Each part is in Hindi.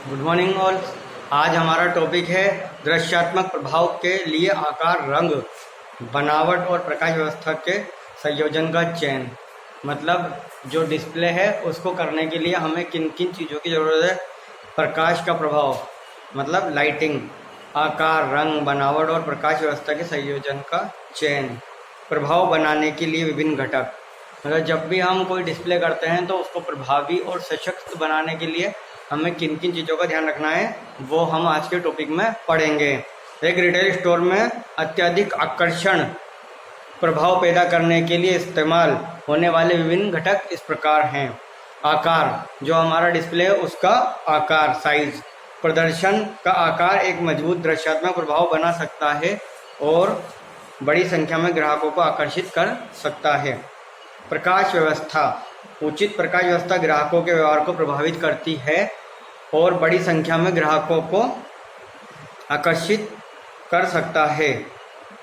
Good morning all. आज हमारा टॉपिक है दृश्यात्मक प्रभाव के लिए आकार, रंग, बनावट और प्रकाश व्यवस्था के संयोजन का चयन। मतलब जो डिस्प्ले है उसको करने के लिए हमें किन किन चीज़ों की ज़रूरत है। प्रकाश का प्रभाव मतलब लाइटिंग, आकार, रंग, बनावट और प्रकाश व्यवस्था के संयोजन का चयन। प्रभाव बनाने के लिए विभिन्न घटक, मतलब जब भी हम कोई डिस्प्ले करते हैं तो उसको प्रभावी और सशक्त बनाने के लिए हमें किन किन चीज़ों का ध्यान रखना है वो हम आज के टॉपिक में पढ़ेंगे। एक रिटेल स्टोर में अत्यधिक आकर्षण प्रभाव पैदा करने के लिए इस्तेमाल होने वाले विभिन्न घटक इस प्रकार हैं। आकार, जो हमारा डिस्प्ले है उसका आकार, साइज। प्रदर्शन का आकार एक मजबूत दृश्यात्मक प्रभाव बना सकता है और बड़ी संख्या में ग्राहकों को आकर्षित कर सकता है। प्रकाश व्यवस्था, उचित प्रकाश व्यवस्था ग्राहकों के व्यवहार को प्रभावित करती है और बड़ी संख्या में ग्राहकों को आकर्षित कर सकता है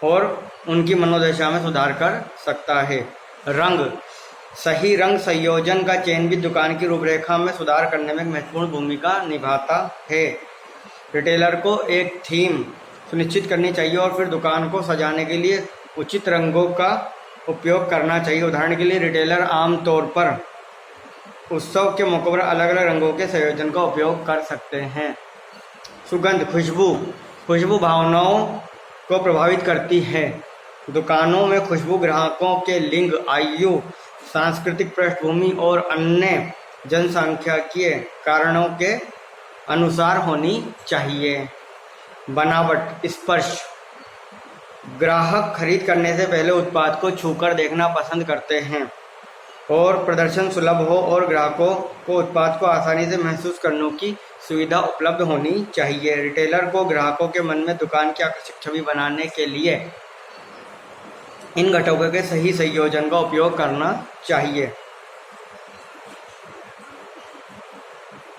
और उनकी मनोदशा में सुधार कर सकता है। रंग, सही रंग संयोजन का चयन भी दुकान की रूपरेखा में सुधार करने में महत्वपूर्ण भूमिका निभाता है। रिटेलर को एक थीम सुनिश्चित करनी चाहिए और फिर दुकान को सजाने के लिए उचित रंगों का उपयोग करना चाहिए। उदाहरण के लिए रिटेलर आमतौर पर उत्सव के मौक़ों पर अलग अलग रंगों के संयोजन का उपयोग कर सकते हैं। सुगंध, खुशबू भावनाओं को प्रभावित करती है। दुकानों में खुशबू ग्राहकों के लिंग, आयु, सांस्कृतिक पृष्ठभूमि और अन्य जनसांख्यिकीय कारणों के अनुसार होनी चाहिए। बनावट, स्पर्श, ग्राहक खरीद करने से पहले उत्पाद को छूकर देखना पसंद करते हैं और प्रदर्शन सुलभ हो और ग्राहकों को उत्पाद को आसानी से महसूस करने की सुविधा उपलब्ध होनी चाहिए। रिटेलर को ग्राहकों के मन में दुकान की आकर्षक छवि बनाने के लिए इन घटकों के सही संयोजन का उपयोग करना चाहिए।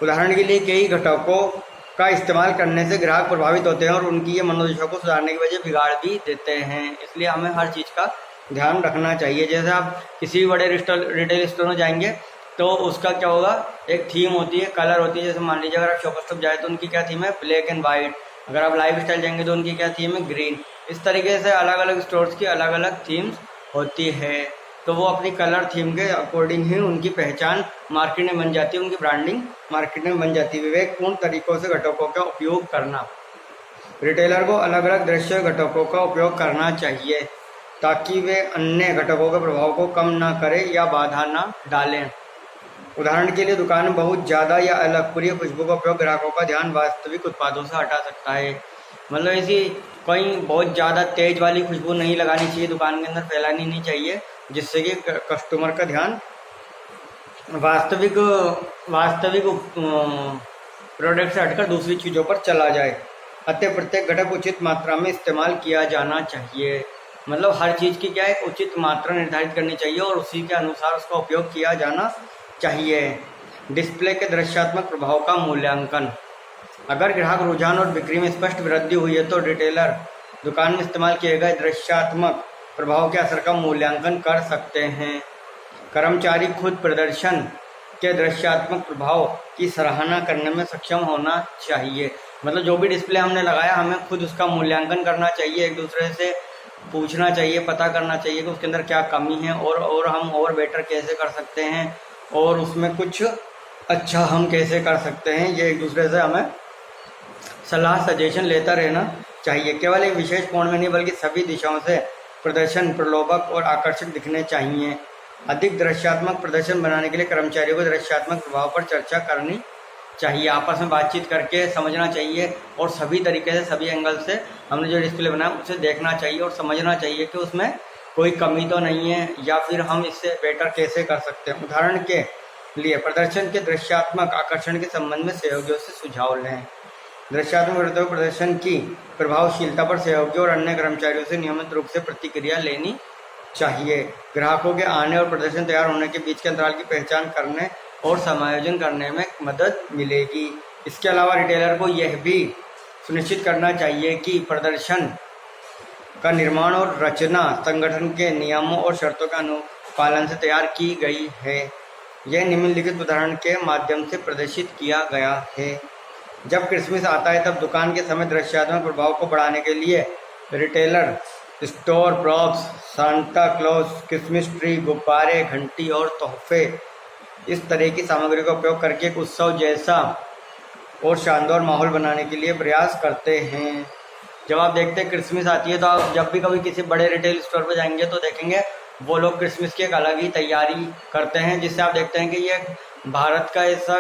उदाहरण के लिए कई घटकों का इस्तेमाल करने से ग्राहक प्रभावित होते हैं और उनकी ये मनोदशा को सुधारने की वजह बिगाड़ भी देते हैं। इसलिए हमें हर चीज़ का ध्यान रखना चाहिए। जैसे आप किसी भी बड़े रिटेल स्टोर में जाएंगे तो उसका क्या होगा, एक थीम होती है, कलर होती है। जैसे मान लीजिए अगर आप शॉपर स्टॉप जाए तो उनकी क्या थीम है, ब्लैक एंड वाइट। अगर आप लाइफ स्टाइल जाएंगे तो उनकी क्या थीम है, ग्रीन। इस तरीके से अलग अलग स्टोर्स की अलग अलग थीम्स होती है, तो वो अपनी कलर थीम के अकॉर्डिंग ही उनकी पहचान मार्केट में बन जाती है, उनकी ब्रांडिंग मार्केट में बन जाती है। विवेकपूर्ण तरीकों से घटकों का उपयोग करना, रिटेलर को अलग अलग दृश्य घटकों का उपयोग करना चाहिए ताकि वे अन्य घटकों के प्रभाव को कम ना करें या बाधा ना डालें। उदाहरण के लिए दुकान में बहुत ज़्यादा या अलोकप्रिय खुशबू का उपयोग ग्राहकों का ध्यान वास्तविक उत्पादों से हटा सकता है। मतलब ऐसी कोई बहुत ज़्यादा तेज वाली खुशबू नहीं लगानी चाहिए, दुकान के अंदर फैलानी नहीं चाहिए, जिससे कि कस्टमर का ध्यान वास्तविक प्रोडक्ट से हटकर दूसरी चीज़ों पर चला जाए। अतः प्रत्येक घटक उचित मात्रा में इस्तेमाल किया जाना चाहिए। मतलब हर चीज़ की क्या है, उचित मात्रा निर्धारित करनी चाहिए और उसी के अनुसार उसका उपयोग किया जाना चाहिए। डिस्प्ले के दृश्यात्मक प्रभाव का मूल्यांकन, अगर ग्राहक रुझान और बिक्री में स्पष्ट वृद्धि हुई है तो रिटेलर दुकान में इस्तेमाल किए गए दृश्यात्मक प्रभाव के असर का मूल्यांकन कर सकते हैं। कर्मचारी खुद प्रदर्शन के दृश्यात्मक प्रभाव की सराहना करने में सक्षम होना चाहिए। मतलब जो भी डिस्प्ले हमने लगाया हमें खुद उसका मूल्यांकन करना चाहिए, एक दूसरे से पूछना चाहिए, पता करना चाहिए कि उसके अंदर क्या कमी है और हम और बेटर कैसे कर सकते हैं और उसमें कुछ अच्छा हम कैसे कर सकते हैं। ये एक दूसरे से हमें सलाह सजेशन लेता रहना चाहिए। केवल एक विशेष कोण में नहीं बल्कि सभी दिशाओं से प्रदर्शन प्रलोभक और आकर्षक दिखने चाहिए। अधिक दृश्यात्मक प्रदर्शन बनाने के लिए कर्मचारियों को दृश्यात्मक प्रभाव पर चर्चा करनी चाहिए, आपस में बातचीत करके समझना चाहिए और सभी तरीके से, सभी एंगल से हमने जो डिस्प्ले बनाया उसे देखना चाहिए और समझना चाहिए कि उसमें कोई कमी तो नहीं है या फिर हम इससे बेटर कैसे कर सकते हैं। उदाहरण के लिए प्रदर्शन के दृश्यात्मक आकर्षण के संबंध में सहयोगियों से सुझाव लें। दृश्यात्मक प्रदर्शन की प्रभावशीलता पर सहयोगियों और अन्य कर्मचारियों से नियमित रूप से प्रतिक्रिया लेनी चाहिए। ग्राहकों के आने और प्रदर्शन तैयार होने के बीच के अंतराल की पहचान करने और समायोजन करने में मदद मिलेगी। इसके अलावा रिटेलर को यह भी सुनिश्चित करना चाहिए कि प्रदर्शन का निर्माण और रचना संगठन के नियमों और शर्तों के अनुपालन से तैयार की गई है। यह निम्नलिखित उदाहरण के माध्यम से प्रदर्शित किया गया है। जब क्रिसमस आता है तब दुकान के समय दृश्यात्मक प्रभाव को बढ़ाने के लिए retailer store props, Santa Claus, Christmas tree, गुब्बारे, घंटी और तोहफे इस तरह की सामग्री का उपयोग करके एक उत्सव जैसा और शानदार माहौल बनाने के लिए प्रयास करते हैं। जब आप देखते हैं क्रिसमस आती है तो आप जब भी कभी किसी बड़े रिटेल स्टोर पर जाएंगे तो देखेंगे वो लोग क्रिसमस की एक अलग ही तैयारी करते हैं, जिससे आप देखते हैं कि ये भारत का ऐसा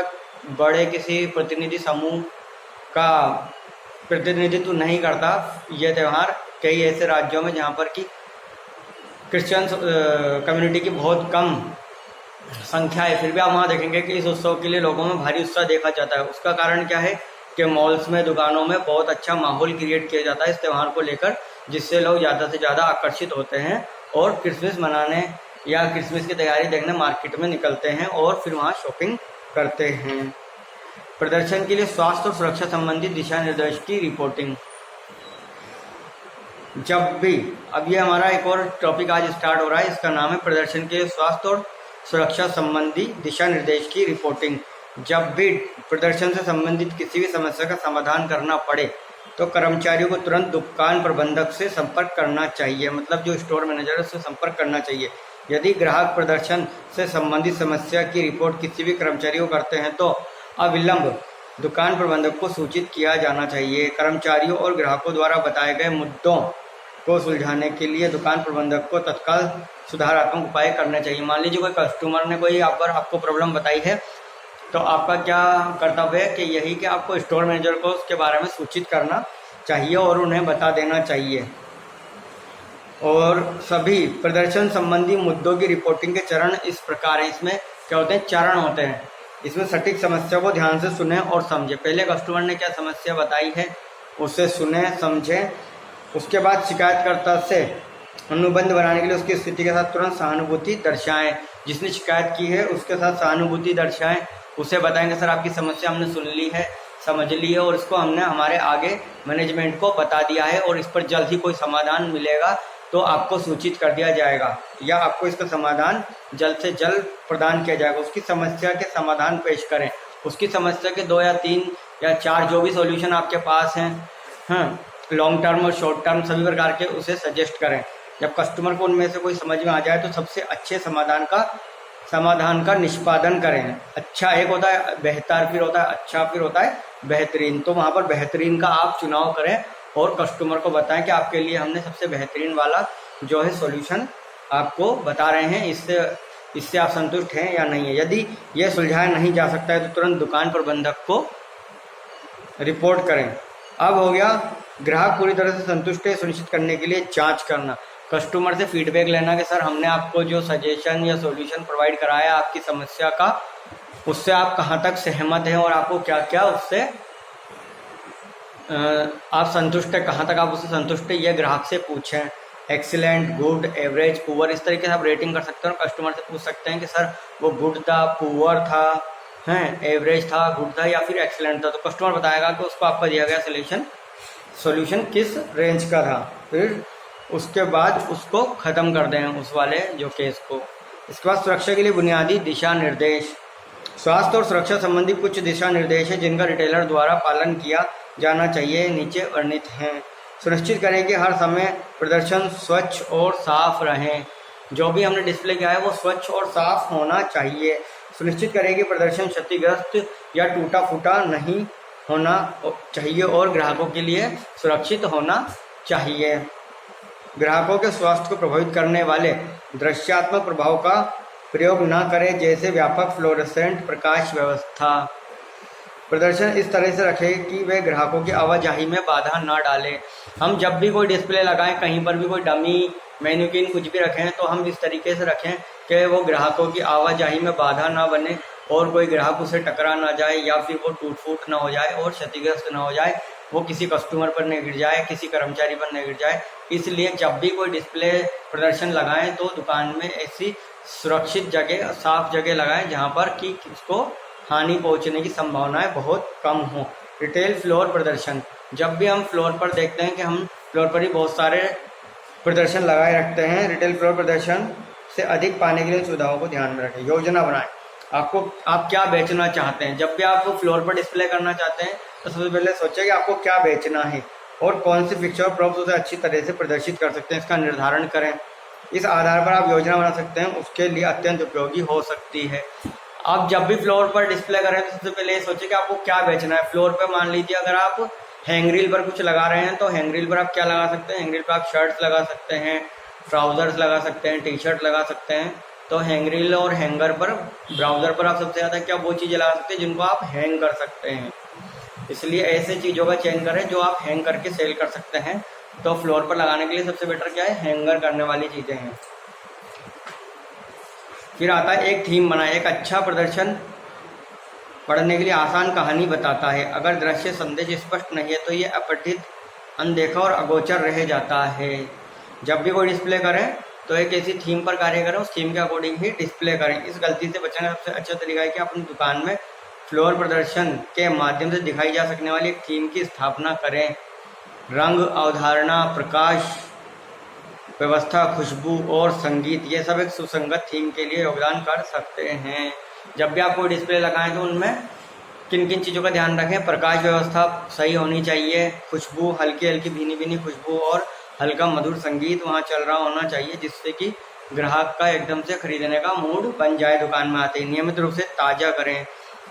बड़े किसी प्रतिनिधि समूह का प्रतिनिधित्व नहीं करता। ये त्यौहार कई ऐसे राज्यों में जहाँ पर कि क्रिश्चियन कम्युनिटी की बहुत कम संख्या है, फिर भी आप वहाँ देखेंगे कि इस उत्सव के लिए लोगों में भारी उत्साह देखा जाता है। उसका कारण क्या है कि मॉल्स में, दुकानों में बहुत अच्छा माहौल क्रिएट किया जाता है इस त्यौहार को लेकर, जिससे लोग ज़्यादा से ज़्यादा आकर्षित होते हैं और क्रिसमस मनाने या क्रिसमस की तैयारी देखने मार्केट में निकलते हैं और फिर वहाँ शॉपिंग करते हैं। प्रदर्शन के लिए स्वास्थ्य और सुरक्षा संबंधी दिशा निर्देश की रिपोर्टिंग। जब भी अब ये हमारा एक और टॉपिक आज स्टार्ट हो रहा है, इसका नाम है प्रदर्शन के लिए स्वास्थ्य और सुरक्षा संबंधी दिशा निर्देश की रिपोर्टिंग। जब भी प्रदर्शन से संबंधित किसी भी समस्या का समाधान करना पड़े तो कर्मचारियों को तुरंत दुकान प्रबंधक से संपर्क करना चाहिए, मतलब जो स्टोर मैनेजर है उससे संपर्क करना चाहिए। यदि ग्राहक प्रदर्शन से संबंधित समस्या की रिपोर्ट किसी भी कर्मचारी को करते हैं तो अविलंब दुकान प्रबंधक को सूचित किया जाना चाहिए। कर्मचारियों और ग्राहकों द्वारा बताए गए मुद्दों को सुलझाने के लिए दुकान प्रबंधक को तत्काल सुधारात्मक उपाय करने चाहिए। मान लीजिए कोई कस्टमर ने कोई आपको प्रॉब्लम बताई है तो आपका क्या कर्तव्य है कि यही कि आपको स्टोर मैनेजर को उसके बारे में सूचित करना चाहिए और उन्हें बता देना चाहिए। और सभी प्रदर्शन संबंधी मुद्दों की रिपोर्टिंग के चरण इस प्रकार है। इसमें क्या होते हैं, चरण होते हैं। इसमें सटीक समस्या को ध्यान से सुने और समझे। पहले कस्टमर ने क्या समस्या बताई है उसे सुने समझें, उसके बाद शिकायतकर्ता से अनुबंध बनाने के लिए उसकी स्थिति के साथ तुरंत सहानुभूति दर्शाएं। जिसने शिकायत की है उसके साथ सहानुभूति दर्शाएं, उसे बताएंगे सर आपकी समस्या हमने सुन ली है, समझ ली है और इसको हमने हमारे आगे मैनेजमेंट को बता दिया है और इस पर जल्द ही कोई समाधान मिलेगा तो आपको सूचित कर दिया जाएगा या आपको इसका समाधान जल्द से जल्द प्रदान किया जाएगा। उसकी समस्या के समाधान पेश करें। उसकी समस्या के 2 या 3 या 4 जो भी सॉल्यूशन आपके पास हैं, हाँ, लॉन्ग टर्म और शॉर्ट टर्म सभी प्रकार के उसे सजेस्ट करें। जब कस्टमर को उनमें से कोई समझ में आ जाए तो सबसे अच्छे समाधान का निष्पादन करें। अच्छा एक होता है बेहतर, फिर होता है अच्छा, फिर होता है बेहतरीन। तो वहाँ पर बेहतरीन का आप चुनाव करें और कस्टमर को बताएं कि आपके लिए हमने सबसे बेहतरीन वाला जो है सॉल्यूशन आपको बता रहे हैं, इससे आप संतुष्ट हैं या नहीं है। यदि यह सुलझाया नहीं जा सकता है तो तुरंत दुकान प्रबंधक को रिपोर्ट करें। अब हो गया ग्राहक पूरी तरह से संतुष्ट है सुनिश्चित करने के लिए जांच करना। कस्टमर से फीडबैक लेना कि सर हमने आपको जो सजेशन या सॉल्यूशन प्रोवाइड कराया आपकी समस्या का, उससे आप कहाँ तक सहमत हैं और आपको क्या क्या उससे आप संतुष्ट है, कहाँ तक आप उससे संतुष्ट है, यह ग्राहक से पूछें। एक्सीलेंट, गुड, एवरेज, पुअर, इस तरीके से आप रेटिंग कर सकते हैं और कस्टमर से पूछ सकते हैं कि सर वो गुड था, पुअर था, हैं, एवरेज था, गुड था या फिर एक्सीलेंट था। तो कस्टमर बताएगा कि उसको आपका दिया गया सॉल्यूशन किस रेंज का था। फिर उसके बाद उसको ख़त्म कर दें उस वाले जो केस को। इसके बाद सुरक्षा के लिए बुनियादी दिशा निर्देश। स्वास्थ्य और सुरक्षा संबंधी कुछ दिशा निर्देश है जिनका रिटेलर द्वारा पालन किया जाना चाहिए, नीचे वर्णित हैं। सुनिश्चित करें कि हर समय प्रदर्शन स्वच्छ और साफ रहें। जो भी हमने डिस्प्ले किया है वो स्वच्छ और साफ होना चाहिए। सुनिश्चित करें कि प्रदर्शन क्षतिग्रस्त या टूटा फूटा नहीं होना चाहिए और ग्राहकों के लिए सुरक्षित होना चाहिए। ग्राहकों के स्वास्थ्य को प्रभावित करने वाले दृश्यात्मक प्रभाव का प्रयोग न करें, जैसे व्यापक फ्लोरेसेंट प्रकाश व्यवस्था। प्रदर्शन इस तरह से रखें कि वे ग्राहकों की आवाजाही में बाधा न डालें। हम जब भी कोई डिस्प्ले लगाएं, कहीं पर भी कोई डमी मैन्युकिन कुछ भी रखें तो हम इस तरीके से रखें कि वो ग्राहकों की आवाजाही में बाधा ना बने और कोई ग्राहक उसे टकरा ना जाए या फिर वो टूट फूट ना हो जाए और क्षतिग्रस्त ना हो जाए, वो किसी कस्टमर पर नहीं गिर जाए, किसी कर्मचारी पर नहीं गिर जाए। इसलिए जब भी कोई डिस्प्ले प्रदर्शन लगाएं तो दुकान में ऐसी सुरक्षित जगह, साफ जगह लगाएं जहां पर कि उसको हानि पहुंचने की संभावनाएं बहुत कम हो। रिटेल फ्लोर प्रदर्शन। जब भी हम फ्लोर पर देखते हैं कि हम फ्लोर पर ही बहुत सारे प्रदर्शन लगाए रखते हैं, रिटेल फ्लोर प्रदर्शन से अधिक पाने के लिए सुविधाओं को ध्यान में रखें। योजना बनाएं। आप क्या बेचना चाहते हैं। जब भी आप फ्लोर पर डिस्प्ले करना चाहते हैं तो सबसे पहले सोचें कि आपको क्या बेचना है और कौन सी पिक्चर और प्रॉप्स उसे अच्छी तरह से प्रदर्शित कर सकते हैं, इसका निर्धारण करें। इस आधार पर आप योजना बना सकते हैं, उसके लिए अत्यंत उपयोगी हो सकती है। आप जब भी फ्लोर पर डिस्प्ले करें तो सबसे पहले ये सोचें कि आपको क्या बेचना है। फ्लोर पर मान लीजिए अगर आप हैंगरील पर कुछ लगा रहे हैं तो हैंगरील पर आप क्या लगा सकते हैं। हैंगरील पर आप शर्ट्स लगा सकते हैं, ट्राउजर्स लगा सकते हैं, टी शर्ट लगा सकते हैं। तो हैंगरील और हैंगर पर, ब्राउजर पर आप सबसे ज़्यादा क्या वो चीज़ें लगा सकते हैं जिनको आप हैंग कर सकते हैं। इसलिए ऐसे चीज़ों का चयन करें जो आप हैंग करके सेल कर सकते हैं। तो फ्लोर पर लगाने के लिए सबसे बेटर क्या है, हैंगर करने वाली चीज़ें हैं। फिर आता है एक थीम बनाए। एक अच्छा प्रदर्शन पढ़ने के लिए आसान कहानी बताता है। अगर दृश्य संदेश स्पष्ट नहीं है तो ये अपठित, अनदेखा और अगोचर रह जाता है। जब भी कोई डिस्प्ले करें तो एक ऐसी थीम पर कार्य करें, उस थीम के अकॉर्डिंग ही डिस्प्ले करें। इस गलती से बचने का सबसे अच्छा तरीका है कि अपनी दुकान में फ्लोर प्रदर्शन के माध्यम से दिखाई जा सकने वाली एक थीम की स्थापना करें। रंग, अवधारणा, प्रकाश व्यवस्था, खुशबू और संगीत, ये सब एक सुसंगत थीम के लिए योगदान कर सकते हैं। जब भी आप कोई डिस्प्ले लगाएं तो उनमें किन किन चीज़ों का ध्यान रखें। प्रकाश व्यवस्था सही होनी चाहिए, खुशबू हल्की हल्की भीनी भीनी खुशबू और हल्का मधुर संगीत वहाँ चल रहा होना चाहिए, जिससे कि ग्राहक का एकदम से खरीदने का मूड बन जाए दुकान में आते ही। नियमित रूप से ताज़ा करें।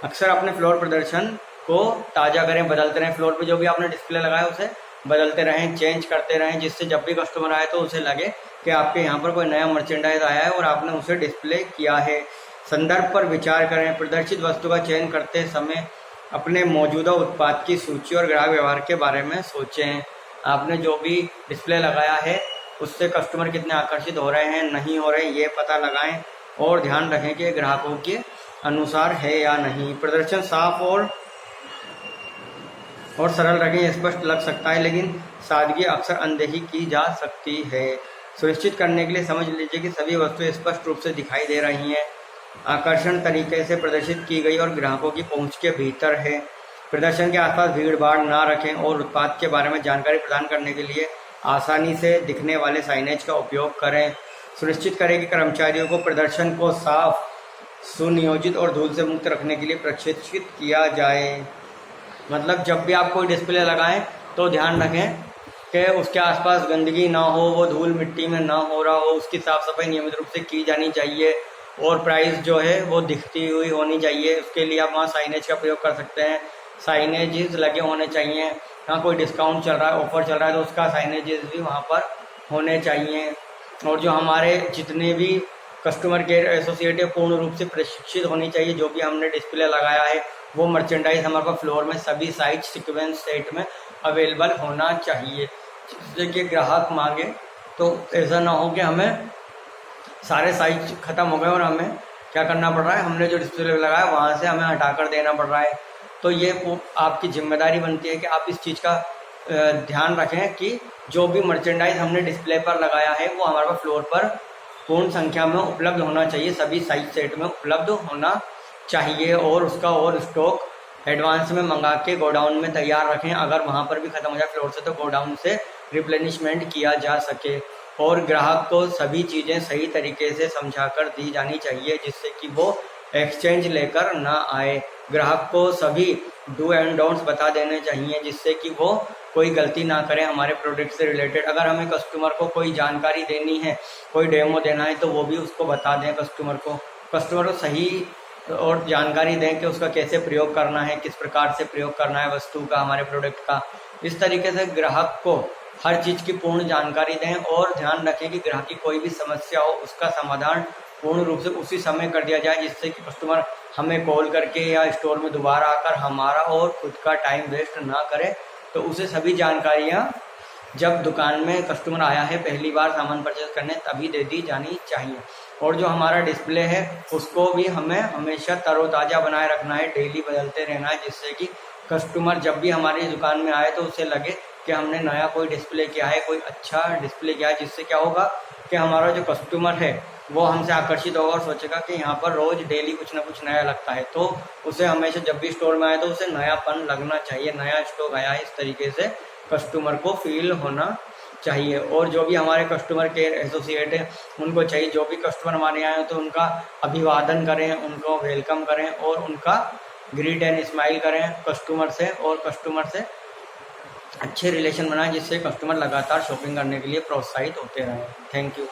अक्सर अपने फ्लोर प्रदर्शन को ताज़ा करें, बदलते रहें। फ्लोर पर जो भी आपने डिस्प्ले लगाया उसे बदलते रहें, चेंज करते रहें, जिससे जब भी कस्टमर आए तो उसे लगे कि आपके यहाँ पर कोई नया मर्चेंडाइज आया है और आपने उसे डिस्प्ले किया है। संदर्भ पर विचार करें। प्रदर्शित वस्तु का चयन करते समय अपने मौजूदा उत्पाद की सूची और ग्राहक व्यवहार के बारे में सोचें। आपने जो भी डिस्प्ले लगाया है उससे कस्टमर कितने आकर्षित हो रहे हैं, नहीं हो रहे, ये पता लगाएं और ध्यान रखें कि ग्राहकों के अनुसार है या नहीं। प्रदर्शन साफ और सरल रखें। स्पष्ट लग सकता है लेकिन सादगी अक्सर अनदेखी की जा सकती है। सुनिश्चित करने के लिए समझ लीजिए कि सभी वस्तुएं स्पष्ट रूप से दिखाई दे रही हैं, आकर्षण तरीके से प्रदर्शित की गई और ग्राहकों की पहुंच के भीतर है। प्रदर्शन के आसपास भीड़ भाड़ ना रखें और उत्पाद के बारे में जानकारी प्रदान करने के लिए आसानी से दिखने वाले साइनेज का उपयोग करें। सुनिश्चित करें कि कर्मचारियों को प्रदर्शन को साफ, सुनियोजित और धूल से मुक्त रखने के लिए प्रशिक्षित किया जाए। मतलब जब भी आप कोई डिस्प्ले लगाएं तो ध्यान रखें कि उसके आसपास गंदगी ना हो, वो धूल मिट्टी में ना हो रहा हो, उसकी साफ़ सफाई नियमित रूप से की जानी चाहिए और प्राइस जो है वो दिखती हुई होनी चाहिए। उसके लिए आप वहाँ साइनेज का प्रयोग कर सकते हैं। साइनेजेस लगे होने चाहिए। हाँ, कोई डिस्काउंट चल रहा है, ऑफर चल रहा है तो उसका साइनेजेस भी वहाँ पर होने चाहिए। और जो हमारे जितने भी कस्टमर केयर एसोसिएट पूर्ण रूप से प्रशिक्षित होनी चाहिए। जो भी हमने डिस्प्ले लगाया है वो मर्चेंडाइज हमारे पास फ्लोर में सभी साइज सीक्वेंस सेट में अवेलेबल होना चाहिए, जिससे कि ग्राहक मांगे तो ऐसा ना हो कि हमें सारे साइज ख़त्म हो गए और हमें क्या करना पड़ रहा है, हमने जो डिस्प्ले लगाया वहाँ से हमें हटाकर देना पड़ रहा है। तो ये आपकी जिम्मेदारी बनती है कि आप इस चीज़ का ध्यान रखें कि जो भी मर्चेंडाइज हमने डिस्प्ले पर लगाया है वो हमारे पास फ्लोर पर पूर्ण संख्या में उपलब्ध होना चाहिए, सभी साइज सेट में उपलब्ध होना चाहिए और उसका और स्टॉक एडवांस में मंगा के गोडाउन में तैयार रखें। अगर वहाँ पर भी ख़त्म हो जाए फ्लोर से तो गोडाउन से रिप्लेनिशमेंट किया जा सके। और ग्राहक को सभी चीज़ें सही तरीके से समझा कर दी जानी चाहिए, जिससे कि वो एक्सचेंज लेकर ना आए। ग्राहक को सभी डू एंड डोंट्स बता देने चाहिए, जिससे कि वो कोई गलती ना करें हमारे प्रोडक्ट से रिलेटेड। अगर हमें कस्टमर को कोई जानकारी देनी है, कोई डेमो देना है तो वो भी उसको बता दें। कस्टमर को सही और जानकारी दें कि उसका कैसे प्रयोग करना है, किस प्रकार से प्रयोग करना है वस्तु का, हमारे प्रोडक्ट का। इस तरीके से ग्राहक को हर चीज़ की पूर्ण जानकारी दें और ध्यान रखें कि ग्राहक की कोई भी समस्या हो उसका समाधान पूर्ण रूप से उसी समय कर दिया जाए, जिससे कि कस्टमर हमें कॉल करके या स्टोर में दोबारा आकर हमारा और खुद का टाइम वेस्ट ना करे। तो उसे सभी जानकारियाँ जब दुकान में कस्टमर आया है पहली बार सामान परचेज करने तभी दे दी जानी चाहिए। और जो हमारा डिस्प्ले है उसको भी हमें हमेशा तरोताज़ा बनाए रखना है, डेली बदलते रहना है, जिससे कि कस्टमर जब भी हमारी दुकान में आए तो उसे लगे कि हमने नया कोई डिस्प्ले किया है, कोई अच्छा डिस्प्ले किया है। जिससे क्या होगा कि हमारा जो कस्टमर है वो हमसे आकर्षित होगा और सोचेगा कि यहाँ पर रोज़ डेली कुछ ना कुछ नया लगता है। तो उसे हमेशा जब भी स्टोर में आए तो उसे नयापन लगना चाहिए, नया स्टॉक आया है, इस तरीके से कस्टमर को फील होना चाहिए। और जो भी हमारे कस्टमर केयर एसोसिएट हैं उनको चाहिए जो भी कस्टमर हमारे यहाँ आए तो उनका अभिवादन करें, उनको वेलकम करें और उनका ग्रीट एंड स्माइल करें कस्टमर से, और कस्टमर से अच्छे रिलेशन बनाएं जिससे कस्टमर लगातार शॉपिंग करने के लिए प्रोत्साहित होते रहें। Thank you.